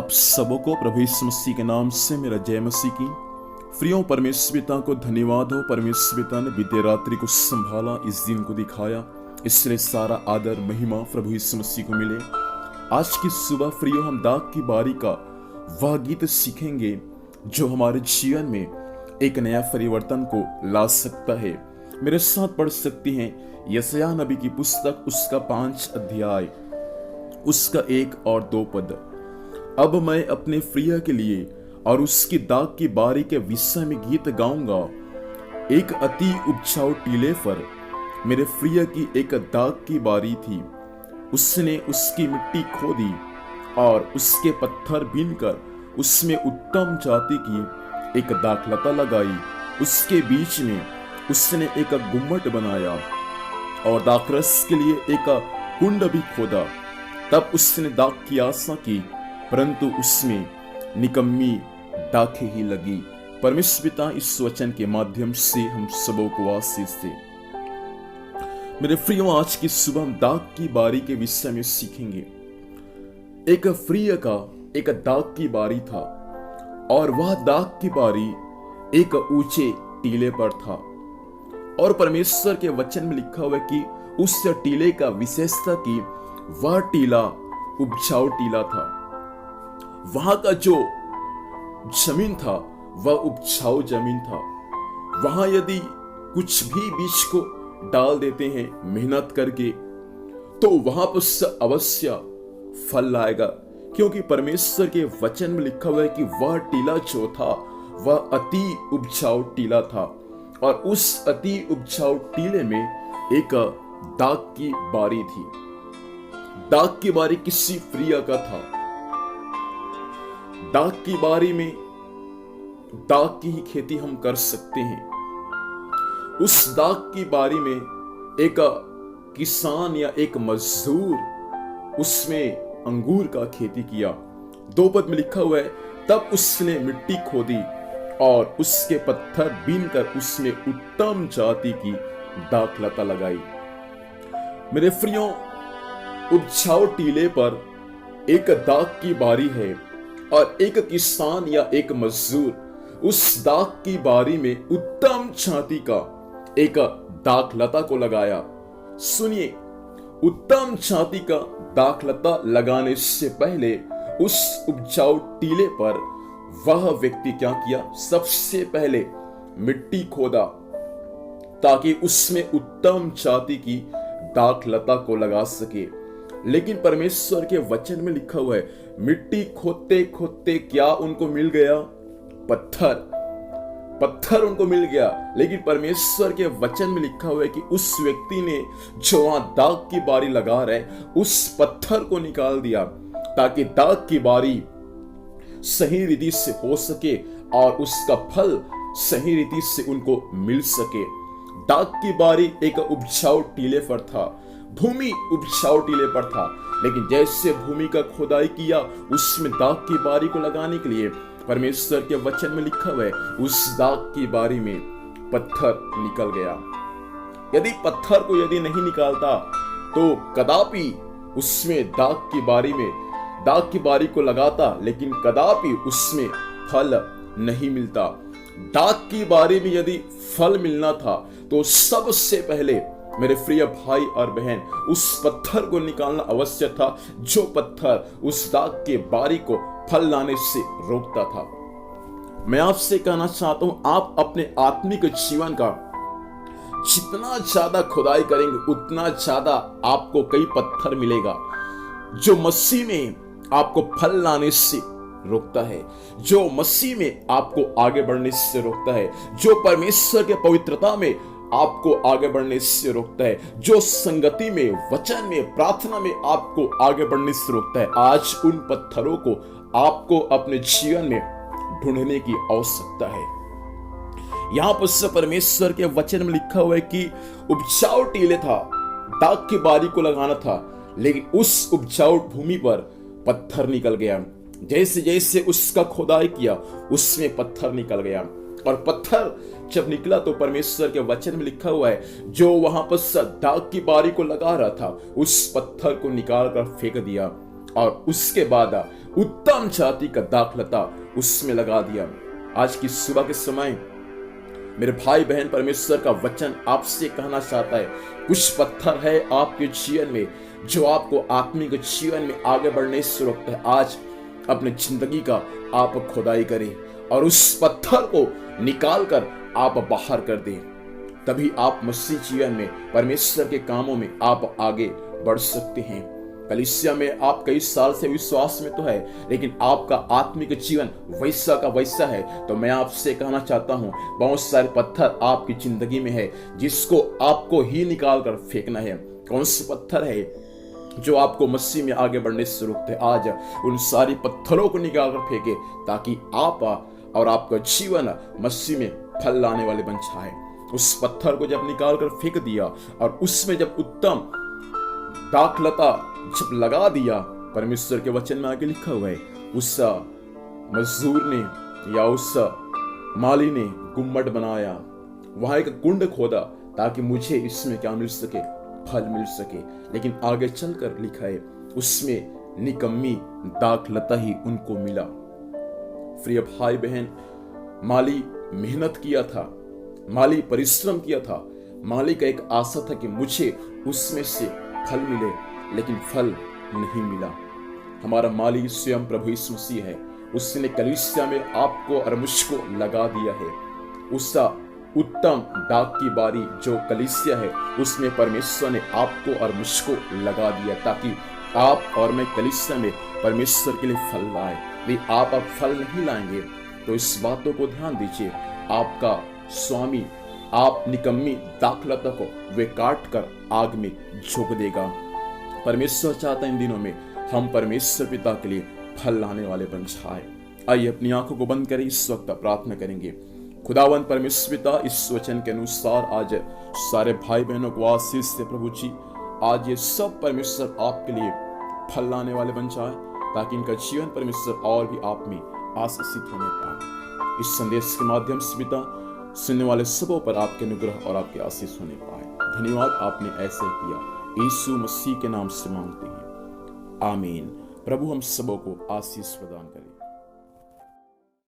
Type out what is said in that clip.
आप सबको प्रभु यीशु मसीह के नाम से मेरा जय मसीह की। प्रियो, परमेश्वर पिता को धन्यवाद हो। परमेश्वर पिता ने बीते रात्रि को संभाला, इस दिन को दिखाया, इसलिए सारा आदर महिमा प्रभु यीशु मसीह को मिले। आज की सुबह प्रियो, हम दाग की बारी का वह गीत सीखेंगे जो हमारे जीवन में एक नया परिवर्तन को ला सकता है। मेरे साथ पढ़ सकती हैं यशायाह नबी की पुस्तक, उसका 5 अध्याय, उसका 1 और 2 पद। अब मैं अपने प्रिय के लिए और उसकी दाग की बारी के विषय में गीत गाऊंगा। एक अति उपजाऊ टीले पर मेरे प्रिय की एक दाग की बारी थी। उसने उसकी मिट्टी खोदी और उसके पत्थर बीनकर उसमें उत्तम जाति की एक दाखलता लगाई। उसके बीच में उसने एक गुम्मट बनाया और दाखरस के लिए एक कुंड भी खोदा। तब उसने दाग की आशा की, परंतु उसमें निकम्मी दाखें ही लगी। परमेश्वर पिता इस वचन के माध्यम से हम सबों को आशीष दे। मेरे प्रियो, आज की सुबह हम दाग की बारी के विषय में सीखेंगे। एक प्रिय का एक दाग की बारी था और वह दाग की बारी एक ऊंचे टीले पर था। और परमेश्वर के वचन में लिखा हुआ है कि उस टीले का विशेषता कि वह टीला उपजाऊ टीला था। वहां का जो जमीन था वह उपजाऊ जमीन था। वहां यदि कुछ भी बीज को डाल देते हैं मेहनत करके, तो वहां पर अवश्य फल लाएगा, क्योंकि परमेश्वर के वचन में लिखा हुआ है कि वह टीला जो था वह अति उपजाऊ टीला था। और उस अति उपजाऊ टीले में एक दाग की बारी थी। दाग की बारी किसी प्रिय का था। दाग की बारी में दाग की ही खेती हम कर सकते हैं। उस दाग की बारी में एक किसान या एक मजदूर उसमें अंगूर का खेती किया। 2 पद में लिखा हुआ है, तब उसने मिट्टी खोदी और उसके पत्थर बीनकर उसमें उत्तम जाति की दाखलता लगाई। मेरे प्रियो, उपजाऊ टीले पर एक दाग की बारी है और एक किसान या एक मजदूर उस दाग की बारी में उत्तम जाति का एक दाखलता को लगाया। सुनिए, उत्तम जाति का दाखलता लगाने से पहले उस उपजाऊ टीले पर वह व्यक्ति क्या किया? सबसे पहले मिट्टी खोदा ताकि उसमें उत्तम जाति की दाखलता को लगा सके। लेकिन परमेश्वर के वचन में लिखा हुआ है, मिट्टी खोदते खोदते क्या उनको मिल गया? पत्थर उनको मिल गया। लेकिन परमेश्वर के वचन में लिखा हुआ है कि उस व्यक्ति ने जो वहां दाग की बारी लगा रहे उस पत्थर को निकाल दिया ताकि दाग की बारी सही रीति से हो सके और उसका फल सही रीति से उनको मिल सके। दाग की बारी एक उपजाऊ टीले पर था, भूमि उपजाऊ टीले पर था। लेकिन जैसे भूमि का खुदाई किया, उसमें दाग की बारी को लगाने के लिए परमेश्वर के वचन में लिखा हुआ है, उस दाग की बारी में पत्थर निकल गया। यदि पत्थर को यदि नहीं निकालता तो कदापि उसमें दाग की बारी को लगाता, लेकिन कदापि उसमें फल नहीं मिलता। दाग की बारी में यदि फल मिलना था तो सबसे पहले मेरे प्रिय भाई और बहन, उस पत्थर को निकालना आवश्यक था, जो पत्थर उस दाग के बारी को फल लाने से रोकता था। मैं आपसे कहना चाहता हूं, आप अपने आत्मिक जीवन का जितना ज्यादा खुदाई करेंगे उतना ज्यादा आपको कई पत्थर मिलेगा जो मसीह में आपको फल लाने से रोकता है, जो मसीह में आपको आगे बढ़ने से रोकता है, जो परमेश्वर के पवित्रता में आपको आगे बढ़ने से रोकता है, जो संगति में, वचन में, प्रार्थना में आपको आगे बढ़ने से रोकता है। आज उन पत्थरों को आपको अपने जीवन में ढूंढने की आवश्यकता है। यहां पर परमेश्वर के वचन में लिखा हुआ है कि उपजाऊ टीले था, दाग की बारी को लगाना था, लेकिन उस उपजाऊ भूमि पर पत्थर निकल गया। जैसे जैसे उसका खुदाई किया उसमें पत्थर निकल गया। और पत्थर जब निकला तो परमेश्वर के वचन में लिखा हुआ है, जो वहां पर दाग की बारी को लगा रहा था उस पत्थर को निकाल कर फेंक दिया। और उसके बाद उत्तम जाति का दाखलता उसमें लगा दिया। आज की सुबह के समय मेरे भाई बहन, परमेश्वर का वचन आपसे कहना चाहता है, कुछ पत्थर है आपके जीवन में जो आपको आत्मिक जीवन में आगे बढ़ने से रोकता है। आज अपनी जिंदगी का आप खुदाई करें और उस पत्थर को निकाल कर आप बाहर कर दें, तभी आप मसीह जीवन में, परमेश्वर के कामों में आप आगे बढ़ सकते हैं। कलीसिया में आप कई साल से विश्वास में तो है, लेकिन आपका आत्मिक जीवन वैसा का वैसा है, तो मैं आपसे कहना चाहता हूं, बहुत सारे पत्थर आपकी जिंदगी में है जिसको आपको ही निकाल कर फेंकना है। कौन से पत्थर है जो आपको मसीह में आगे बढ़ने से रोकते हैं? आज उन सारी पत्थरों को निकाल कर फेंके, ताकि आप और आपका जीवन मसीह में फल लाने वाले बन जाए। उस पत्थर को जब निकाल कर फेंक दिया और उसमें जब उत्तम दाखलता जब लगा दिया, परमेश्वर के वचन में आगे लिखा हुआ है, उस मजदूर ने या उस माली ने गुम्मट बनाया, वहां एक कुंड खोदा ताकि मुझे इसमें क्या मिल सके, फल मिल सके। लेकिन आगे चलकर लिखा है, उसमें निकम्मी दाखलता ही उनको मिला। प्रिय भाई बहन, माली मेहनत किया था, माली परिश्रम किया था, माली का एक आशा था कि मुझे उसमें से फल मिले, लेकिन फल नहीं मिला। हमारा माली स्वयं प्रभु यीशु मसीह है। उसने कलीसिया में आपको और मुझको लगा दिया है। उसका उत्तम दाग की बारी जो कलीसिया है, उसमें परमेश्वर ने आपको और मुझको लगा दिया, ताकि आप और मैं कलीसिया में परमेश्वर के लिए फल लाए। यदि आप अब फल नहीं लाएंगे तो इस बातों को ध्यान दीजिए, आपका स्वामी आप निकम्मी दाखलता को वे काट कर आग में झोंक देगा। परमेश्वर चाहता है इन दिनों में हम परमेश्वर पिता के लिए फल लाने वाले बन जाए। आइए अपनी आंखों को बंद करें, इस वक्त प्रार्थना करेंगे। खुदावंद परमेश्वर पिता, इस वचन के अनुसार आज सारे भाई बहनों को आशीष से प्रभु जी, आज ये सब परमेश्वर आपके लिए फल लाने वाले बन जाए, ताकि इनका जीवन परमेश्वर और भी आप में आशीषित होने पाए। इस संदेश के माध्यम से पिता, सुनने वाले सबों पर आपके अनुग्रह और आपके आशीष होने पाए। धन्यवाद, आपने ऐसे किया। यीशु मसीह के नाम से मांगते हैं, आमीन। प्रभु हम सबों को आशीष प्रदान करे।